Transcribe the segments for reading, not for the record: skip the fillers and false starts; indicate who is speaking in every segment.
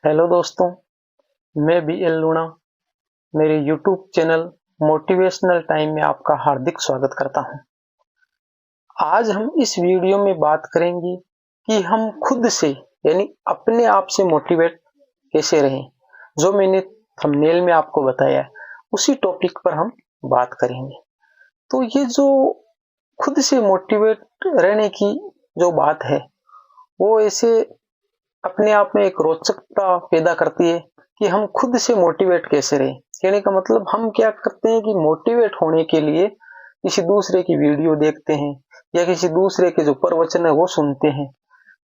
Speaker 1: Hello दोस्तों, मैं B L लूणा मेरे यूट्यूब चैनल मोटिवेशनल टाइम में आपका हार्दिक स्वागत करता हूं। आज हम इस वीडियो में बात करेंगे कि हम खुद से यानी अपने आप से मोटिवेट कैसे रहें। जो मैंने थंबनेल में आपको बताया है उसी टॉपिक पर हम बात करेंगे। तो ये जो खुद से मोटिवेट रहने की जो बात है वो ऐसे अपने आप में एक रोचकता पैदा करती है कि हम खुद से मोटिवेट कैसे रहें। कहने का मतलब हम क्या करते हैं कि मोटिवेट होने के लिए किसी दूसरे की वीडियो देखते हैं या किसी दूसरे के जो प्रवचन है वो सुनते हैं।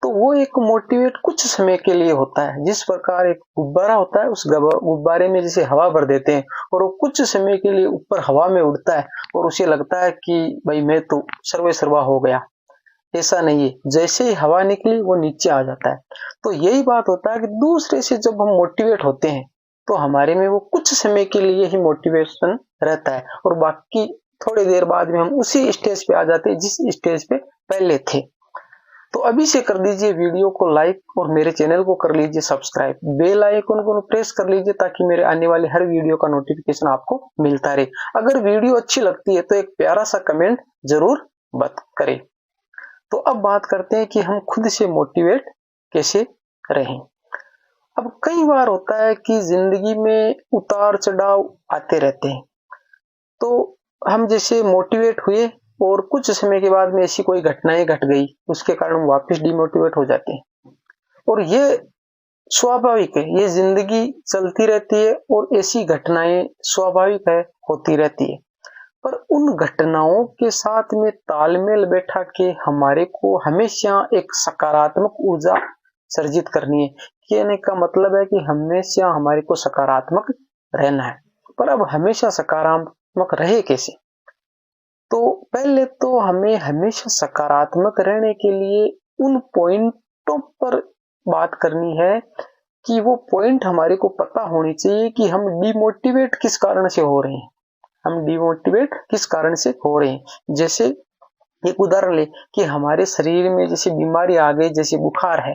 Speaker 1: तो वो एक मोटिवेट कुछ समय के लिए होता है। जिस प्रकार एक गुब्बारा होता है, उस गुब्बारे में जैसे हवा भर देते हैं और वो कुछ समय के लिए ऊपर हवा में उड़ता है और उसे लगता है कि भाई मैं तो सर्वे सर्वा हो गया। ऐसा नहीं है, जैसे ही हवा निकली वो नीचे आ जाता है। तो यही बात होता है कि दूसरे से जब हम मोटिवेट होते हैं तो हमारे में वो कुछ समय के लिए ही मोटिवेशन रहता है और बाकी थोड़ी देर बाद में हम उसी स्टेज पे आ जाते हैं जिस स्टेज पे पहले थे। तो अभी से कर दीजिए वीडियो को लाइक और मेरे चैनल को कर लीजिए सब्सक्राइब, बेल आइकन को प्रेस कर लीजिए ताकि मेरे आने वाले हर वीडियो का नोटिफिकेशन आपको मिलता रहे। अगर वीडियो अच्छी लगती है तो एक प्यारा सा कमेंट जरूर मत करें। तो अब बात करते हैं कि हम खुद से मोटिवेट कैसे रहें। अब कई बार होता है कि जिंदगी में उतार चढ़ाव आते रहते हैं। तो हम जैसे मोटिवेट हुए और कुछ समय के बाद में ऐसी कोई घटनाएं घट गई, उसके कारण हम वापस डिमोटिवेट हो जाते हैं। और ये स्वाभाविक है, ये जिंदगी चलती रहती है और ऐसी घटनाएं स्वाभाविक है, होती रहती है। पर उन घटनाओं के साथ में तालमेल बैठा के हमारे को हमेशा एक सकारात्मक ऊर्जा सर्जित करनी है। कहने का मतलब है कि हमेशा हमारे को सकारात्मक रहना है। पर अब हमेशा सकारात्मक रहे कैसे? तो पहले तो हमें हमेशा सकारात्मक रहने के लिए उन पॉइंटों पर बात करनी है कि वो पॉइंट हमारे को पता होनी चाहिए कि हम डिमोटिवेट किस कारण से हो रहे हैं। हम डिमोटिवेट किस कारण से हो रहे हैं। जैसे एक उदाहरण ले कि हमारे शरीर में जैसे बीमारी आ गई, जैसे बुखार है,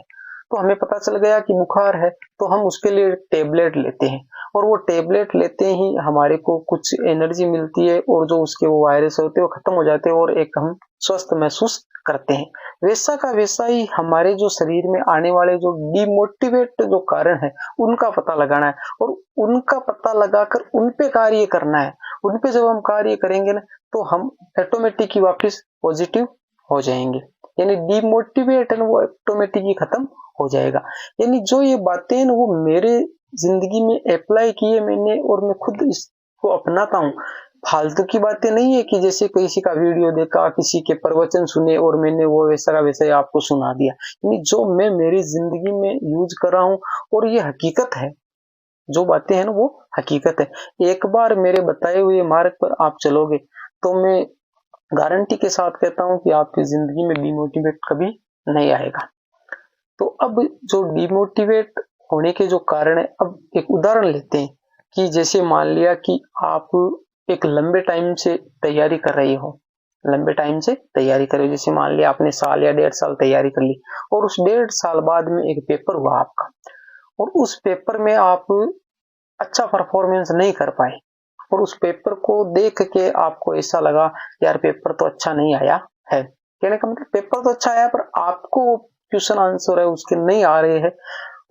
Speaker 1: तो हमें पता चल गया कि बुखार है तो हम उसके लिए टेबलेट लेते हैं और वो टेबलेट लेते ही हमारे को कुछ एनर्जी मिलती है और जो उसके वो वायरस होते हैं वो खत्म हो जाते हैं और एक हम स्वस्थ महसूस करते हैं। वैसा का वैसा ही हमारे जो शरीर में आने वाले जो डिमोटिवेट जो कारण है उनका पता लगाना है और उनका पता लगाकर उन पे कार्य करना है। उन पे जब हम कार्य करेंगे ना तो हम ऑटोमेटिक ही वापस पॉजिटिव हो जाएंगे। यानी डिमोटिवेट है ना वो ऑटोमेटिक ही खत्म हो जाएगा। यानी जो ये बातें ना वो मेरे जिंदगी में अप्लाई किए मैंने और मैं खुद इसको अपनाता हूँ। फालतू की बातें नहीं है कि जैसे किसी का वीडियो देखा, किसी के प्रवचन सुने और मैंने वो वैसा का वैसे आपको सुना दिया। यानी जो मैं मेरी जिंदगी में यूज कर रहा हूँ और ये हकीकत है, जो बातें हैं ना वो हकीकत है। एक बार मेरे बताए हुए मार्ग पर आप चलोगे तो मैं गारंटी के साथ कहता हूं कि आपकी जिंदगी में डिमोटिवेट कभी नहीं आएगा। तो अब जो डिमोटिवेट होने के जो कारण है, अब एक उदाहरण लेते हैं कि जैसे मान लिया कि आप एक लंबे टाइम से तैयारी कर रही हो, लंबे टाइम से तैयारी कर रही हो, जैसे मान लिया आपने साल या 1.5 साल तैयारी कर ली और उस 1.5 साल बाद में एक पेपर हुआ आपका और उस पेपर में आप अच्छा परफॉर्मेंस नहीं कर पाए और उस पेपर को देख के आपको ऐसा लगा यार पेपर तो अच्छा नहीं आया है। कहने का मतलब पेपर तो अच्छा आया पर आपको क्वेश्चन आंसर है उसके नहीं आ रहे हैं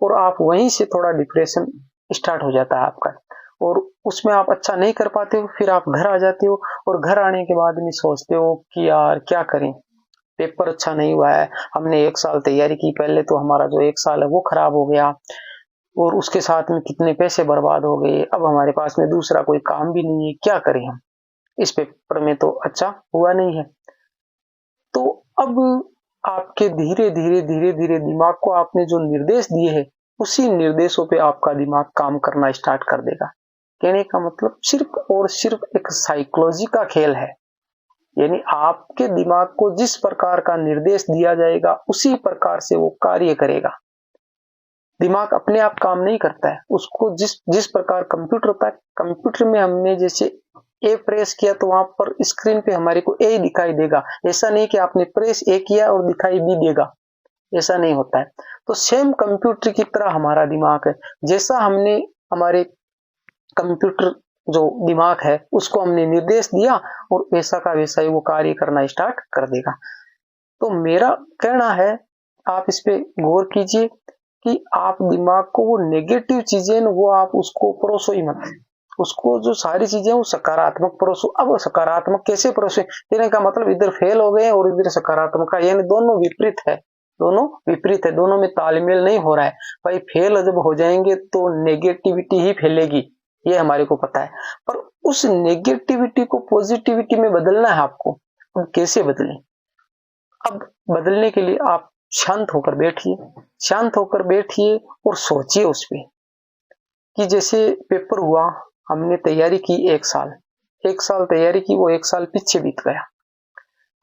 Speaker 1: और आप वहीं से थोड़ा डिप्रेशन स्टार्ट हो जाता है आपका और उसमें आप अच्छा नहीं कर पाते हो। फिर आप घर आ जाते हो और घर आने के बाद में सोचते हो कि यार क्या करें, पेपर अच्छा नहीं हुआ है, हमने 1 साल तैयारी की, पहले तो हमारा जो 1 साल है वो खराब हो गया और उसके साथ में कितने पैसे बर्बाद हो गए। अब हमारे पास में दूसरा कोई काम भी नहीं है, क्या करें हम, इस पेपर में तो अच्छा हुआ नहीं है। तो अब आपके धीरे धीरे धीरे धीरे दिमाग को आपने जो निर्देश दिए हैं उसी निर्देशों पे आपका दिमाग काम करना स्टार्ट कर देगा। कहने का मतलब सिर्फ और सिर्फ एक साइकोलॉजी का खेल है। यानी आपके दिमाग को जिस प्रकार का निर्देश दिया जाएगा उसी प्रकार से वो कार्य करेगा। दिमाग अपने आप काम नहीं करता है, उसको जिस जिस प्रकार कंप्यूटर होता है, कंप्यूटर में हमने जैसे ए प्रेस किया तो वहां पर स्क्रीन पे हमारे को ए दिखाई देगा। ऐसा नहीं कि आपने प्रेस ए किया और दिखाई बी देगा। ऐसा नहीं होता है। तो सेम कंप्यूटर की तरह हमारा दिमाग है, जैसा हमने हमारे कंप्यूटर जो दिमाग है उसको हमने निर्देश दिया और वैसा का वैसा ही वो कार्य करना स्टार्ट कर देगा। तो मेरा कहना है, आप इस पे गौर कीजिए कि आप दिमाग को वो नेगेटिव चीजें वो आप उसको परोसो ही मत। उसको जो सारी चीजें वो सकारात्मक परोसो। अब सकारात्मक कैसे परोसे, कहने का मतलब इधर फेल हो गए और इधर सकारात्मक का, यानी दोनों विपरीत है, दोनों विपरीत है, दोनों में तालमेल नहीं हो रहा है। भाई फेल जब हो जाएंगे तो नेगेटिविटी ही फैलेगी, ये हमारे को पता है। पर उस नेगेटिविटी को पॉजिटिविटी में बदलना है आपको। अब कैसे बदलें? अब बदलने के लिए आप शांत होकर बैठिए, शांत होकर बैठिए और सोचिए उस पे कि जैसे पेपर हुआ, हमने तैयारी की एक साल तैयारी की, वो एक साल पीछे बीत गया।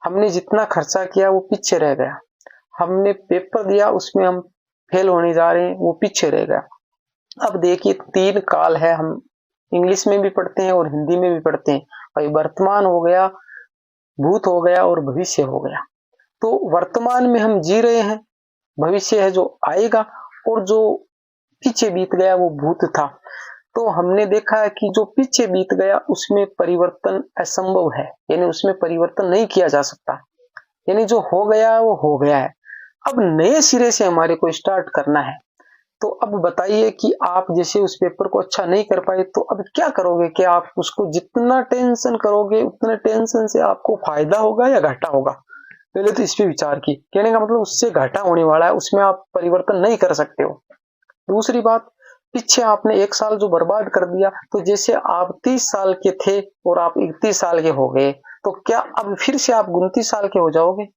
Speaker 1: हमने जितना खर्चा किया वो पीछे रह गया। हमने पेपर दिया, उसमें हम फेल होने जा रहे हैं, वो पीछे रह गया। अब देखिए 3 काल है, हम इंग्लिश में भी पढ़ते हैं और हिंदी में भी पढ़ते हैं। भाई वर्तमान हो गया, भूत हो गया और भविष्य हो गया। तो वर्तमान में हम जी रहे हैं, भविष्य है जो आएगा, और जो पीछे बीत गया वो भूत था। तो हमने देखा है कि जो पीछे बीत गया उसमें परिवर्तन असंभव है, यानी उसमें परिवर्तन नहीं किया जा सकता, यानी जो हो गया वो हो गया है। अब नए सिरे से हमारे को स्टार्ट करना है। तो अब बताइए कि आप जैसे उस पेपर को अच्छा नहीं कर पाए तो अब क्या करोगे? कि आप उसको जितना टेंशन करोगे उतने टेंशन से आपको फायदा होगा या घाटा होगा? पहले तो इस पे विचार की। कहने का मतलब उससे घाटा होने वाला है, उसमें आप परिवर्तन नहीं कर सकते हो। दूसरी बात, पीछे आपने 1 साल जो बर्बाद कर दिया, तो जैसे आप 30 साल के थे और आप 31 साल के हो गए, तो क्या अब फिर से आप 29 साल के हो जाओगे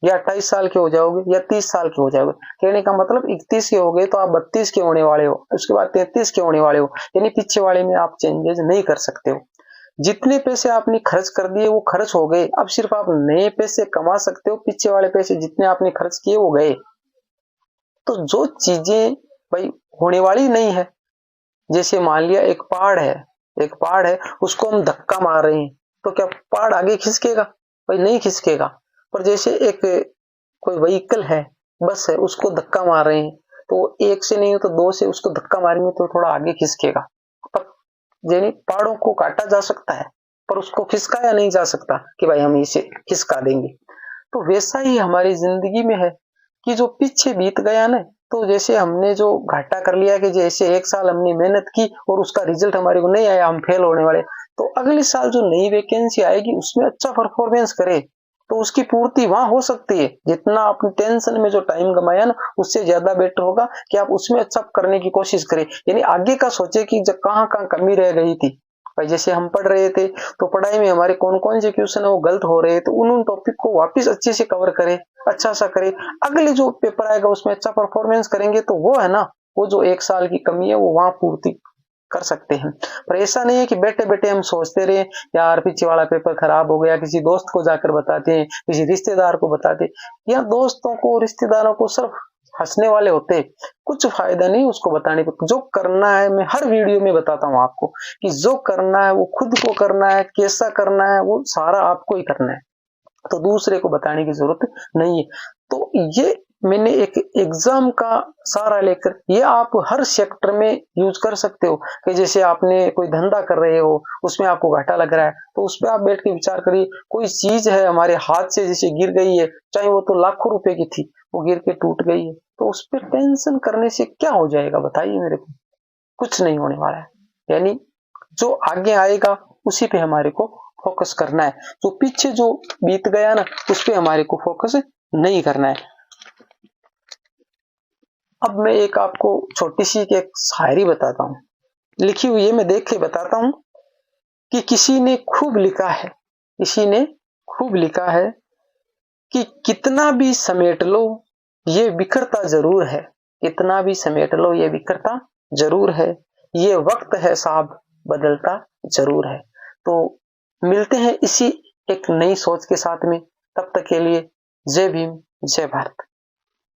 Speaker 1: या 28 साल के हो जाओगे या 30 साल के हो जाओगे? कहने का मतलब 31 के हो गए तो आप 32 के होने वाले हो, उसके बाद 33 के होने वाले हो, यानी पीछे वाले में आप चेंजेस नहीं कर सकते हो। जितने पैसे आपने खर्च कर दिए वो खर्च हो गए, अब सिर्फ आप नए पैसे कमा सकते हो, पीछे वाले पैसे जितने आपने खर्च किए वो गए। तो जो चीजें भाई होने वाली नहीं है, जैसे मान लिया एक पहाड़ है, उसको हम धक्का मार रहे हैं, तो क्या पहाड़ आगे खिसकेगा? भाई नहीं खिसकेगा। पर जैसे एक कोई व्हीकल है, बस है, उसको धक्का मार रहे हैं, तो 1 से नहीं तो 2 से उसको धक्का मारेंगे तो थोड़ा आगे खिसकेगा। पर यानी पहाड़ों को काटा जा सकता है पर उसको खिसकाया नहीं जा सकता कि भाई हम इसे खिसका देंगे। तो वैसा ही हमारी जिंदगी में है कि जो पीछे बीत गया ना, तो जैसे हमने जो घाटा कर लिया कि जैसे 1 साल हमने मेहनत की और उसका रिजल्ट हमारे को नहीं आया, हम फेल होने वाले, तो अगले साल जो नई वैकेंसी आएगी उसमें अच्छा परफॉर्मेंस करे तो उसकी पूर्ति वहां हो सकती है। जितना आपने टेंशन में जो टाइम गमाया ना, उससे ज्यादा बेटर होगा कि आप उसमें अच्छा करने की कोशिश करें, यानी आगे का सोचे कि कहाँ कहाँ कमी रह गई थी। भाई जैसे हम पढ़ रहे थे तो पढ़ाई में हमारे कौन कौन से क्वेश्चन है वो गलत हो रहे हैं, तो उन टॉपिक को वापस अच्छे से कवर करें, अच्छा सा करें, अगले जो पेपर आएगा उसमें अच्छा परफॉर्मेंस करेंगे तो वो है ना, वो जो 1 साल की कमी है वो वहां पूर्ति कर सकते हैं। पर ऐसा नहीं है कि बैठे बैठे हम सोचते रहे यार पीछे वाला पेपर खराब हो गया, किसी दोस्त को जाकर बताते हैं, किसी रिश्तेदार को बताते, या दोस्तों को रिश्तेदारों को सिर्फ हंसने वाले होते, कुछ फायदा नहीं उसको बताने पर। जो करना है मैं हर वीडियो में बताता हूँ आपको कि जो करना है वो खुद को करना है, कैसा करना है वो सारा आपको ही करना है, तो दूसरे को बताने की जरूरत नहीं है। तो ये मैंने एक एग्जाम का सहारा लेकर, ये आप हर सेक्टर में यूज कर सकते हो कि जैसे आपने कोई धंधा कर रहे हो, उसमें आपको घाटा लग रहा है, तो उस पर आप बैठ के विचार करिए। कोई चीज है हमारे हाथ से जैसे गिर गई है, चाहे वो तो लाखों रुपए की थी, वो गिर के टूट गई है, तो उस पर टेंशन करने से क्या हो जाएगा बताइए मेरे को? कुछ नहीं होने वाला है। यानी जो आगे आएगा उसी पे हमारे को फोकस करना है, जो पीछे जो बीत गया ना उस पे हमारे को फोकस नहीं करना है। अब मैं एक आपको छोटी सी एक शायरी बताता हूँ, लिखी हुई है, मैं देख के बताता हूँ कि किसी ने खूब लिखा है, किसी ने खूब लिखा है कि कितना भी समेट लो ये बिखरता जरूर है, कितना भी समेट लो ये बिखरता जरूर है, ये वक्त है साहब बदलता जरूर है। तो मिलते हैं इसी एक नई सोच के साथ में, तब तक के लिए जय भीम जय भारत।